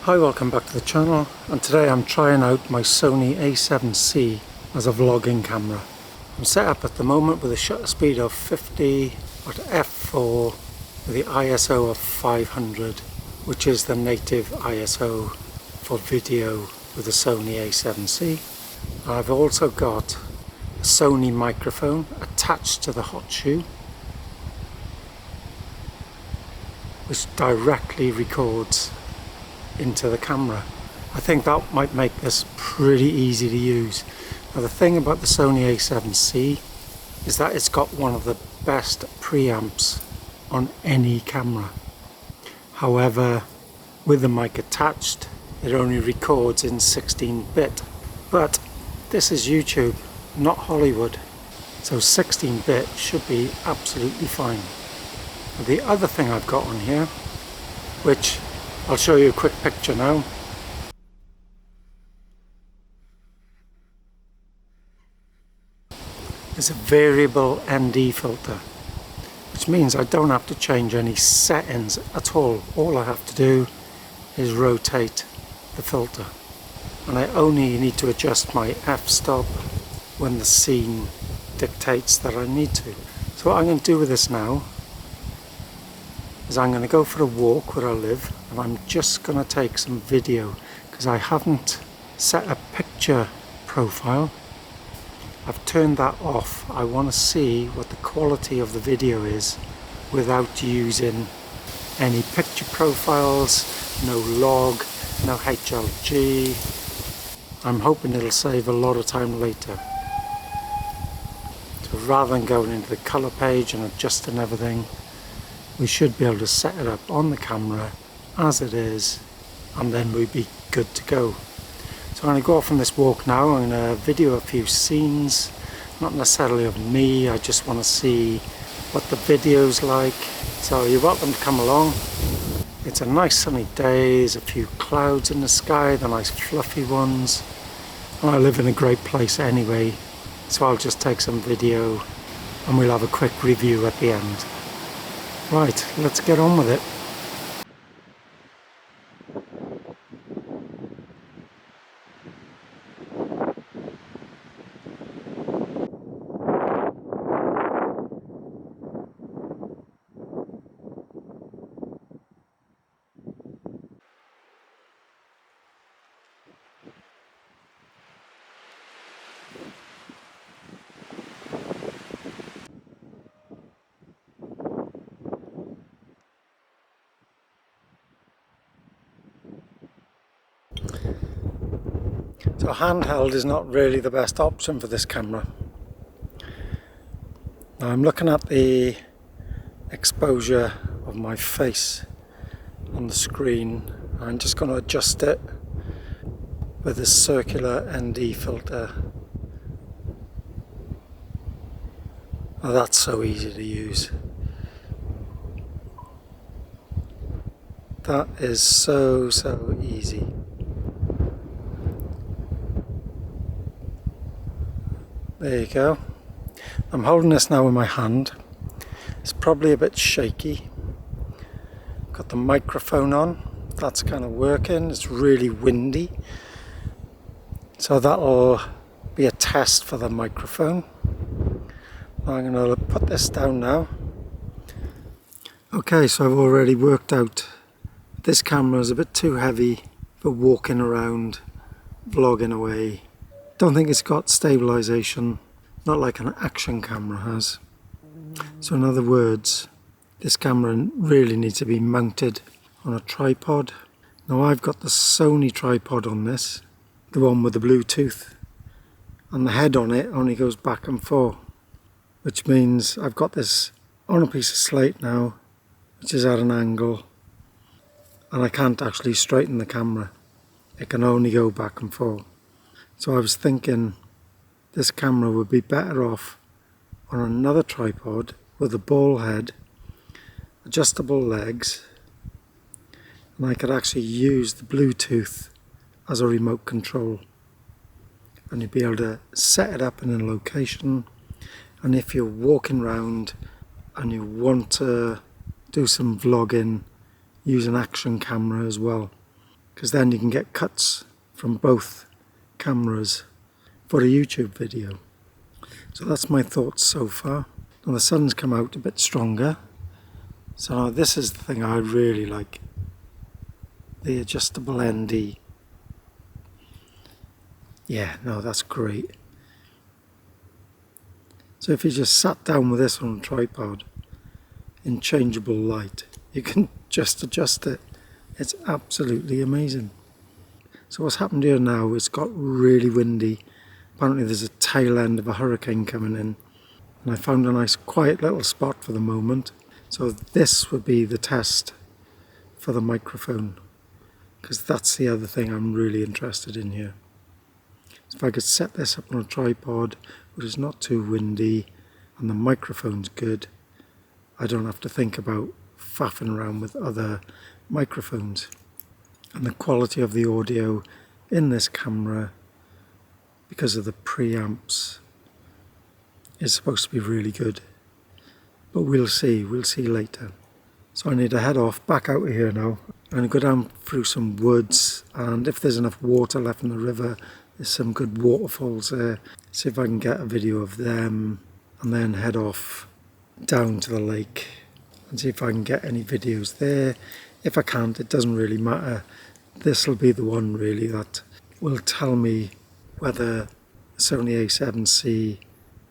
Hi, welcome back to the channel, and today I'm trying out my Sony A7c as a vlogging camera. I'm set up at the moment with a shutter speed of 50 at f4 with the ISO of 500, which is the native ISO for video with the Sony A7c. I've also got a Sony microphone attached to the hot shoe, which directly records into the camera. I think that might make this pretty easy to use. Now the thing about the Sony A7c is that it's got one of the best preamps on any camera. However, with the mic attached, it only records in 16-bit. But this is YouTube, not Hollywood, so 16-bit should be absolutely fine. The other thing I've got on here, which I'll show you a quick picture now, is a variable ND filter, which means I don't have to change any settings at all. All I have to do is rotate the filter, and I only need to adjust my f-stop when the scene dictates that I need to. So what I'm going to do with this now is I'm going to go for a walk where I live, and I'm just going to take some video because I haven't set a picture profile. I've turned that off. I want to see what the quality of the video is without using any picture profiles, no log, no HLG. I'm hoping it'll save a lot of time later. So rather than going into the color page and adjusting everything, we should be able to set it up on the camera as it is, and then we'd be good to go. So I'm going to go off on this walk now. I'm going to video a few scenes, not necessarily of me, I just want to see what the video's like. So you're welcome to come along. It's a nice sunny day, there's a few clouds in the sky, the nice fluffy ones, and I live in a great place anyway, so I'll just take some video and we'll have a quick review at the end. Right, let's get on with it. So handheld is not really the best option for this camera. Now I'm looking at the exposure of my face on the screen. I'm just going to adjust it with this circular ND filter. Oh, that's so easy to use. That is so easy. There you go. I'm holding this now in my hand. It's probably a bit shaky. Got the microphone on. That's kind of working. It's really windy. So that'll be a test for the microphone. I'm going to put this down now. Okay, so I've already worked out this camera is a bit too heavy for walking around, vlogging away. Don't think it's got stabilization, not like an action camera has. So in other words, this camera really needs to be mounted on a tripod. Now I've got the Sony tripod on this, the one with the Bluetooth, and the head on it only goes back and forth, which means I've got this on a piece of slate now, which is at an angle, and I can't actually straighten the camera. It can only go back and forth. So I was thinking this camera would be better off on another tripod with a ball head, adjustable legs, and I could actually use the Bluetooth as a remote control. And you'd be able to set it up in a location, and if you're walking around and you want to do some vlogging, use an action camera as well. because then you can get cuts from both cameras for a YouTube video. So that's my thoughts so far. Now the sun's come out a bit stronger, so now this is the thing I really like, the adjustable ND. Yeah, no, that's great. So if you just sat down with this on a tripod in changeable light, you can just adjust it. It's absolutely amazing. So what's happened here now, it's got really windy. Apparently there's a tail end of a hurricane coming in, and I found a nice quiet little spot for the moment. So this would be the test for the microphone, because that's the other thing I'm really interested in here. So if I could set this up on a tripod which is not too windy and the microphone's good, I don't have to think about faffing around with other microphones. And the quality of the audio in this camera, because of the preamps, is supposed to be really good. But we'll see later. So I need to head off, back out of here now. I'm going to go down through some woods, and if there's enough water left in the river, there's some good waterfalls there. See if I can get a video of them, and then head off down to the lake and see if I can get any videos there. If I can't, it doesn't really matter. This will be the one really that will tell me whether the Sony A7c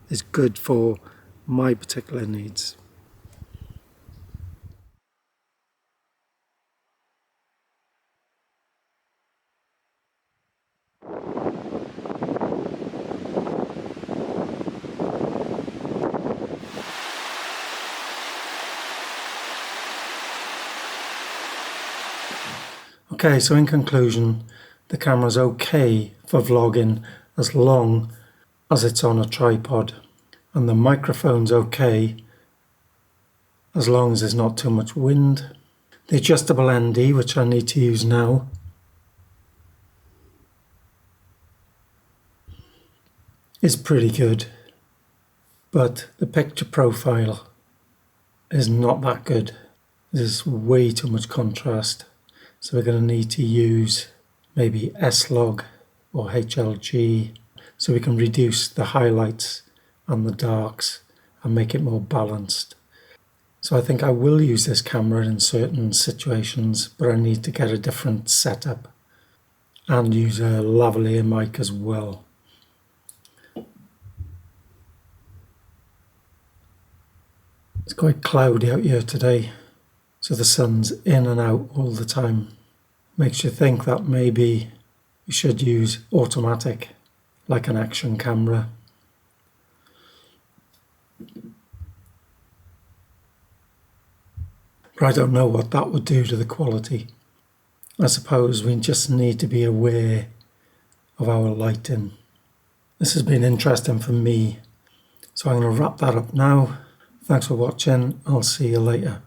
is good for my particular needs. Okay, so in conclusion, the camera's okay for vlogging as long as it's on a tripod, and the microphone's okay as long as there's not too much wind. The adjustable ND, which I need to use now, is pretty good, but the picture profile is not that good. There's way too much contrast. So we're going to need to use maybe S-Log or HLG so we can reduce the highlights and the darks and make it more balanced. So I think I will use this camera in certain situations, but I need to get a different setup and use a lavalier mic as well. It's quite cloudy out here today, so the sun's in and out all the time. Makes you think that maybe you should use automatic, like an action camera. But I don't know what that would do to the quality. I suppose we just need to be aware of our lighting. This has been interesting for me, so I'm going to wrap that up now. Thanks for watching. I'll see you later.